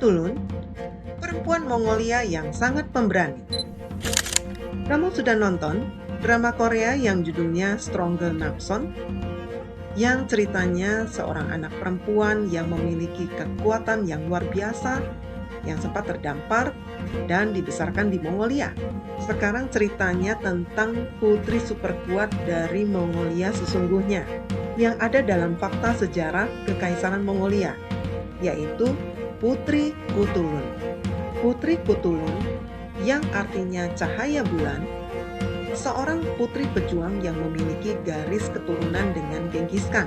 Kutulun, perempuan Mongolia yang sangat pemberani. Kamu sudah nonton drama Korea yang judulnya Stronger Napson? Yang ceritanya seorang anak perempuan yang memiliki kekuatan yang luar biasa, yang sempat terdampar dan dibesarkan di Mongolia. Sekarang ceritanya tentang putri super kuat dari Mongolia sesungguhnya, yang ada dalam fakta sejarah Kekaisaran Mongolia, yaitu Putri Kutulun. Putri Kutulun, yang artinya cahaya bulan, seorang putri pejuang yang memiliki garis keturunan dengan Genghis Khan,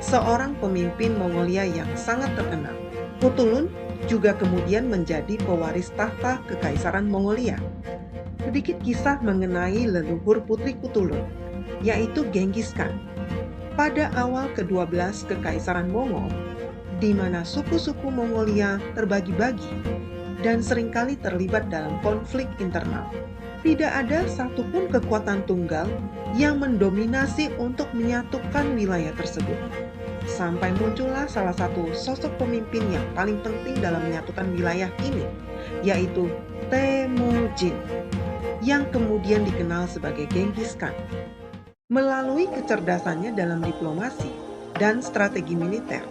seorang pemimpin Mongolia yang sangat terkenal. Kutulun juga kemudian menjadi pewaris tahta Kekaisaran Mongolia. Sedikit kisah mengenai leluhur Putri Kutulun, yaitu Genghis Khan. Pada awal ke-12 Kekaisaran Mongol, di mana suku-suku Mongolia terbagi-bagi dan seringkali terlibat dalam konflik internal. Tidak ada satupun kekuatan tunggal yang mendominasi untuk menyatukan wilayah tersebut. Sampai muncullah salah satu sosok pemimpin yang paling penting dalam menyatukan wilayah ini, yaitu Temujin, yang kemudian dikenal sebagai Genghis Khan. Melalui kecerdasannya dalam diplomasi dan strategi militer,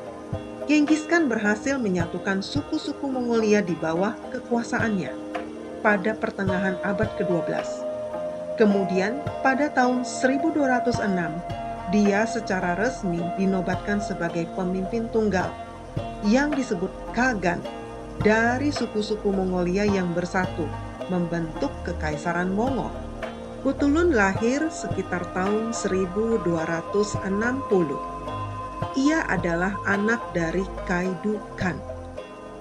Genghis Khan berhasil menyatukan suku-suku Mongolia di bawah kekuasaannya pada pertengahan abad ke-12. Kemudian, pada tahun 1206, dia secara resmi dinobatkan sebagai pemimpin tunggal yang disebut Khagan dari suku-suku Mongolia yang bersatu membentuk Kekaisaran Mongol. Kutulun lahir sekitar tahun 1260. Ia adalah anak dari Kaidu Khan,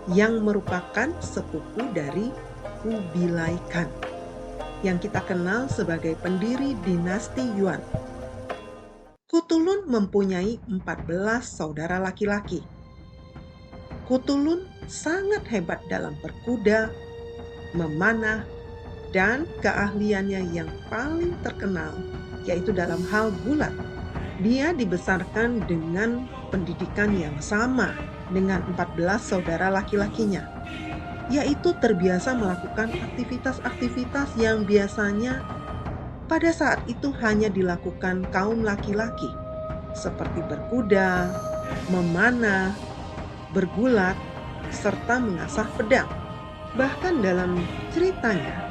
yang merupakan sepupu dari Kubilai Khan, yang kita kenal sebagai pendiri dinasti Yuan. Kutulun mempunyai 14 saudara laki-laki. Kutulun sangat hebat dalam berkuda, memanah, dan keahliannya yang paling terkenal yaitu dalam hal gulat. Dia dibesarkan dengan pendidikan yang sama dengan 14 saudara laki-lakinya, yaitu terbiasa melakukan aktivitas-aktivitas yang biasanya pada saat itu hanya dilakukan kaum laki-laki, seperti berkuda, memanah, bergulat, serta mengasah pedang. Bahkan dalam ceritanya,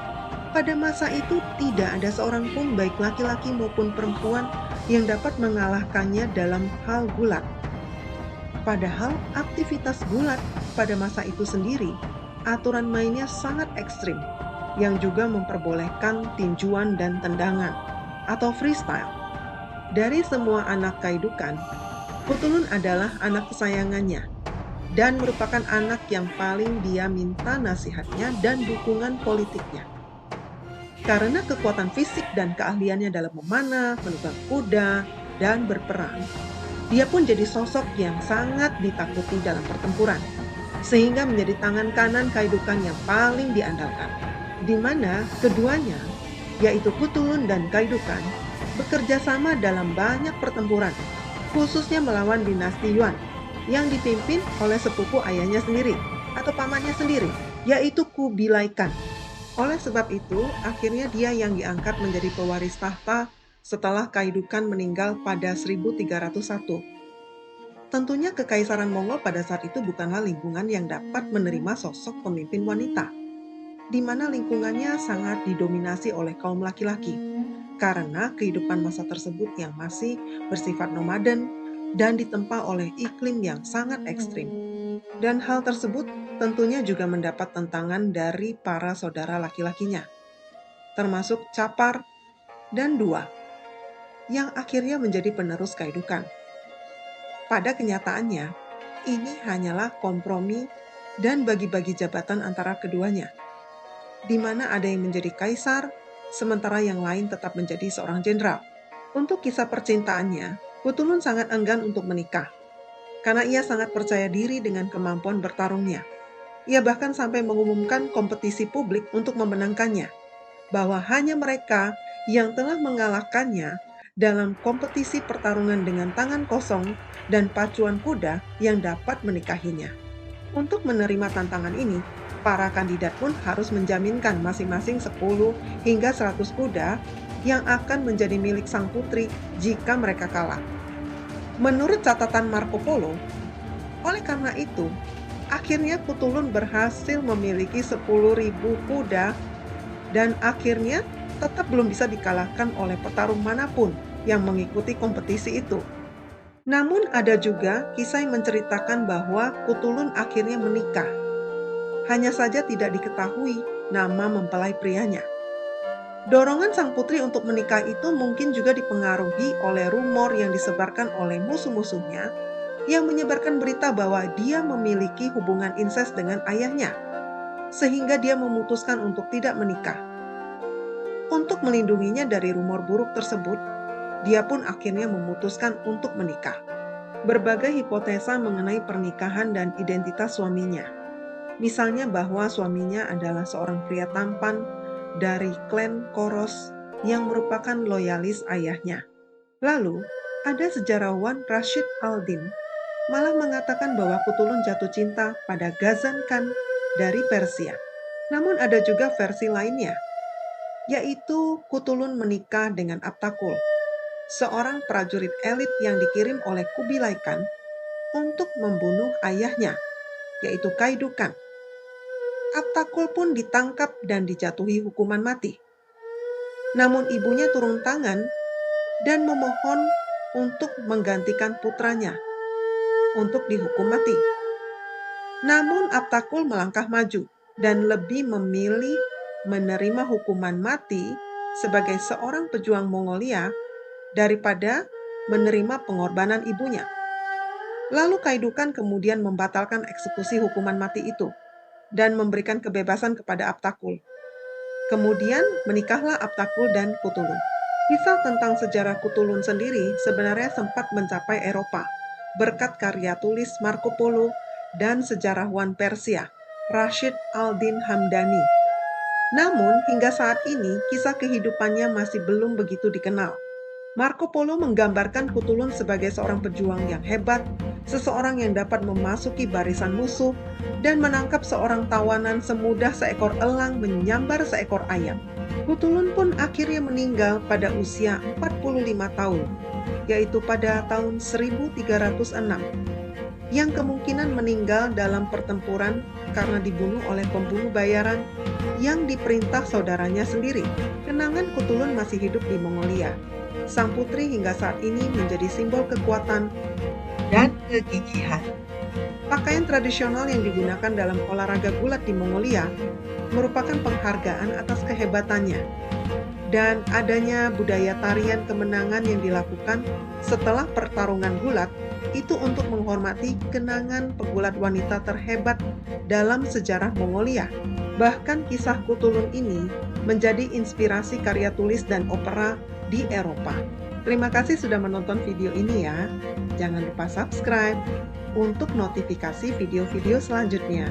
pada masa itu tidak ada seorang pun baik laki-laki maupun perempuan yang dapat mengalahkannya dalam hal gulat. Padahal aktivitas gulat pada masa itu sendiri, aturan mainnya sangat ekstrim, yang juga memperbolehkan tinjuan dan tendangan, atau freestyle. Dari semua anak Kaidu Khan, Kutulun adalah anak kesayangannya, dan merupakan anak yang paling dia minta nasihatnya dan dukungan politiknya. Karena kekuatan fisik dan keahliannya dalam memanah, menunggang kuda, dan berperang, dia pun jadi sosok yang sangat ditakuti dalam pertempuran, sehingga menjadi tangan kanan Kaidu Khan yang paling diandalkan, di mana keduanya, yaitu Kutulun dan Kaidu Khan, bekerja sama dalam banyak pertempuran, khususnya melawan dinasti Yuan, yang dipimpin oleh sepupu ayahnya sendiri, atau pamannya sendiri, yaitu Kubilai Khan. Oleh sebab itu, akhirnya dia yang diangkat menjadi pewaris tahta setelah Kaidu Khan meninggal pada 1301. Tentunya Kekaisaran Mongol pada saat itu bukanlah lingkungan yang dapat menerima sosok pemimpin wanita, di mana lingkungannya sangat didominasi oleh kaum laki-laki, karena kehidupan masa tersebut yang masih bersifat nomaden dan ditempa oleh iklim yang sangat ekstrim. Dan hal tersebut tentunya juga mendapat tentangan dari para saudara laki-lakinya, termasuk Capar dan Dua, yang akhirnya menjadi penerus Kaidu Khan. Pada kenyataannya, ini hanyalah kompromi dan bagi-bagi jabatan antara keduanya, di mana ada yang menjadi kaisar, sementara yang lain tetap menjadi seorang jenderal. Untuk kisah percintaannya, Kutulun sangat enggan untuk menikah, karena ia sangat percaya diri dengan kemampuan bertarungnya. Ia bahkan sampai mengumumkan kompetisi publik untuk memenangkannya, bahwa hanya mereka yang telah mengalahkannya dalam kompetisi pertarungan dengan tangan kosong dan pacuan kuda yang dapat menikahinya. Untuk menerima tantangan ini, para kandidat pun harus menjaminkan masing-masing 10 hingga 100 kuda yang akan menjadi milik sang putri jika mereka kalah. Menurut catatan Marco Polo, oleh karena itu, akhirnya Kutulun berhasil memiliki 10.000 kuda dan akhirnya tetap belum bisa dikalahkan oleh petarung manapun yang mengikuti kompetisi itu. Namun ada juga kisah yang menceritakan bahwa Kutulun akhirnya menikah. Hanya saja tidak diketahui nama mempelai prianya. Dorongan sang putri untuk menikah itu mungkin juga dipengaruhi oleh rumor yang disebarkan oleh musuh-musuhnya yang menyebarkan berita bahwa dia memiliki hubungan incest dengan ayahnya, sehingga dia memutuskan untuk tidak menikah. Untuk melindunginya dari rumor buruk tersebut, dia pun akhirnya memutuskan untuk menikah. Berbagai hipotesa mengenai pernikahan dan identitas suaminya. Misalnya bahwa suaminya adalah seorang pria tampan dari klan Koros yang merupakan loyalis ayahnya. Lalu, ada sejarawan Rashid al-Din malah mengatakan bahwa Kutulun jatuh cinta pada Ghazan Khan dari Persia. Namun ada juga versi lainnya, yaitu Kutulun menikah dengan Abtakul, seorang prajurit elit yang dikirim oleh Kubilai Khan untuk membunuh ayahnya, yaitu Kaidu Khan. Abtakul pun ditangkap dan dijatuhi hukuman mati. Namun ibunya turun tangan dan memohon untuk menggantikan putranya untuk dihukum mati. Namun Abtakul melangkah maju dan lebih memilih menerima hukuman mati sebagai seorang pejuang Mongolia daripada menerima pengorbanan ibunya. Lalu Kaidu Khan kemudian membatalkan eksekusi hukuman mati itu dan memberikan kebebasan kepada Abtakul. Kemudian menikahlah Abtakul dan Kutulun. Kisah tentang sejarah Kutulun sendiri sebenarnya sempat mencapai Eropa berkat karya tulis Marco Polo dan sejarawan Persia, Rashid al-Din Hamdani. Namun, hingga saat ini, kisah kehidupannya masih belum begitu dikenal. Marco Polo menggambarkan Kutulun sebagai seorang pejuang yang hebat, seseorang yang dapat memasuki barisan musuh, dan menangkap seorang tawanan semudah seekor elang menyambar seekor ayam. Kutulun pun akhirnya meninggal pada usia 45 tahun, yaitu pada tahun 1306, yang kemungkinan meninggal dalam pertempuran karena dibunuh oleh pembunuh bayaran yang diperintah saudaranya sendiri. Kenangan Kutulun masih hidup di Mongolia. Sang putri hingga saat ini menjadi simbol kekuatan dan kegigihan. Pakaian tradisional yang digunakan dalam olahraga gulat di Mongolia merupakan penghargaan atas kehebatannya. Dan adanya budaya tarian kemenangan yang dilakukan setelah pertarungan gulat itu untuk menghormati kenangan pegulat wanita terhebat dalam sejarah Mongolia. Bahkan kisah Kutulun ini menjadi inspirasi karya tulis dan opera di Eropa. Terima kasih sudah menonton video ini ya. Jangan lupa subscribe untuk notifikasi video-video selanjutnya.